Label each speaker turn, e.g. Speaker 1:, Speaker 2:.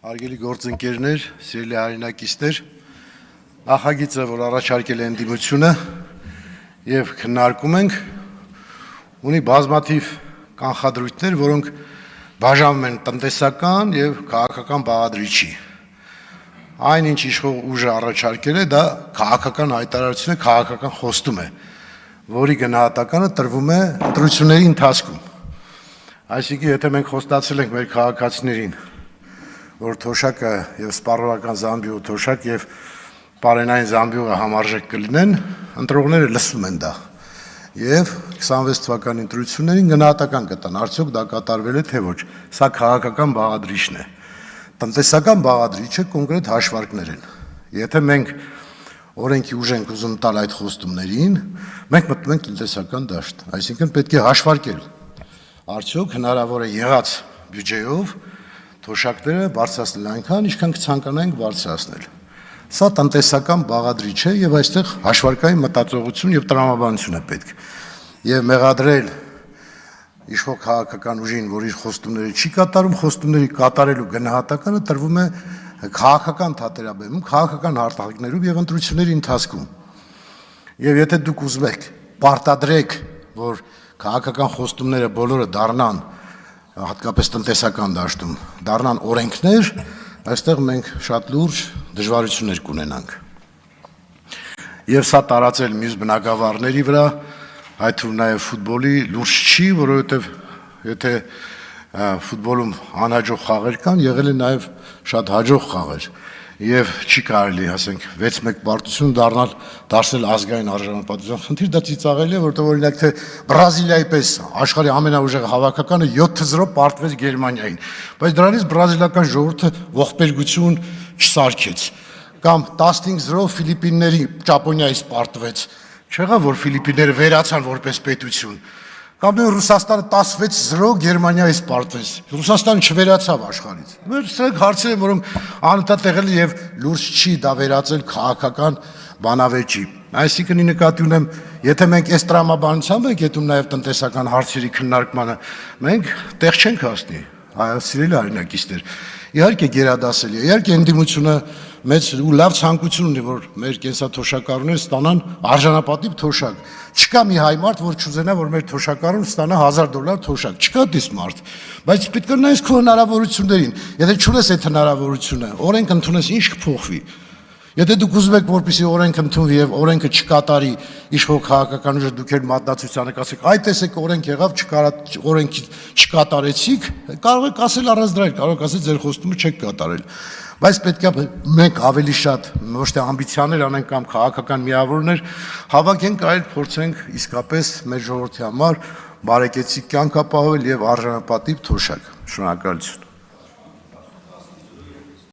Speaker 1: Հարգելի գործընկերներ, սիրելի հայրենակիցներ, նախագիծը, որ առաջարկել է ընդդիմությունը եւ քննարկում ենք, ունի բազմաթիվ կանխադրույթներ, որոնք բաժանվում են տնտեսական եւ քաղաքական բաղադրիչի։ Այնինչ իշխող ուժը առաջարկել է, դա քաղաքական հայտարարություն է, քաղաքական խոստում է, որի գնահատականը տրվում է ընտրությունների ընթացքում։ Այսինքն, եթե մենք խոստացել ենք մեր քաղաքացիներին, որ թոշակը եւ սպառողական զամբյուղը թոշակ եւ պարենային զամբյուղը համարժեք կլինեն, ընտրողները լսում են դա։ Եվ 26 թվականի ընտրություններին գնահատական կտան, արդյոք դա կատարվել է թե ոչ։ Սա քաղաքական բաղադրիչն է։ Տնտեսական բաղադրիչը կոնկրետ հաշվարկներ են։ Եթե մենք օրենքի ուժ ենք ուզում տալ այդ խոստումներին, մենք մտնում ենք տնտեսական դաշտ, այսինքն պետք է հաշվարկել, արդյոք հնարավոր է եղած բյուջեով թոշակները բարձրացնել այնքան, ինչքան կցանկանայինք բարձրացնել։ Սա տնտեսական բաղադրիչ է եւ այստեղ հաշվարկային մտածողություն եւ տրամաբանություն է պետք։ Եվ մեղադրել իշխող քաղաքական ուժին, որ իր խոստումները չի կատարում, խոստումների կատարելու գնահատականը տրվում է քաղաքական թատերաբեմում, քաղաքական արտահայտներում եւ ընտրությունների ընթացքում։ Եվ եթե դուք ուզում եք պարտադրեք, որ քաղաքական խոստումները բոլորը դառնան հատկապես տնտեսական դաշտում դառնան օրենքներ, այստեղ մենք շատ լուրջ դժվարություններ կունենանք։ Եվ սա տարածել մյուս բնակավարների վրա, այդ թվում նաև ֆուտբոլի լուրջ չի, որովհետև եթե ֆուտբոլում անհաջող խաղեր կան, եղել է նաև շատ հաջող խաղեր։ Եվ չի կարելի, ասենք, 6-1 պարտություն դարձնել ազգային արժանապատվության խնդիր, դա ծիծաղելի է, որտեղ օրինակ թե Բրազիլիայի պես աշխարհի ամենաուժեղ հավաքականը 7-0 պարտվեց Գերմանիային, բայց դրանից բրազիլական ժողովուրդը ողբերգություն չսարքեց, կամ 15-0 Ֆիլիպինների Ճապոնիայից պարտվեց, չեղավ որ Ֆիլիպինները վերացան որպես պետություն, կամ Ռուսաստանը 16-0 Գերմանիայից պարտվեց, Ռուսաստանը չվերացավ աշխարհից։ Մեր սրանք հարցեր են, որոնք անընդհատ եղել եւ լուրջ չի դա վերածել քաղաքական բանավեճի։ Այսինքն ի նկատի ունեմ, եթե մենք այս տրամաբանությամբ ենք ետում նաեւ տնտեսական հարցերի քննարկմանը, մենք տեղ չենք հասնի, սիրելի հայրենակիցներ։ Իհարկե գերադասելի է, իհարկե ընդդիմությունը մեծ ու լավ ցանկություն ունի, որ մեր կենսաթոշակառուները ստանան արժանապատիվ թոշակ։ Չկա մի հայ մարդ, որ չուզենա, որ մեր թոշակառուն ստանա $1000 թոշակ։ Չկա դից մարդ։ Բայց պետք է նայես քո հնարավորություններին։ Եթե չունես այդ հնարավորությունը, օրենք ընդունես, ինչ կփոխվի։ Եթե դուք ուզում եք, որպեսզի օրենք ընդունվի եւ օրենքը չկատարի իշխող քաղաքական ուժը, դուք էլ մատնացությանը կասեք, այ տեսեք օրենք եղավ, օրենքի չկատարեցիք, կարող եք ասել առանց դրա, կարող եք ասել ձեր խոստումը չեք կատարել։ Բայց պետք է մենք ավելի շատ ոչ թե ամբիցիաներ անենք կամ քաղաքական միավորներ հավաքենք, այլ փորձենք իսկապես մեր ժողովրդի համար բարեկեցիկ կյանք ապահովել եւ արժանապատիվ թոշակ։ Շնորհակալություն։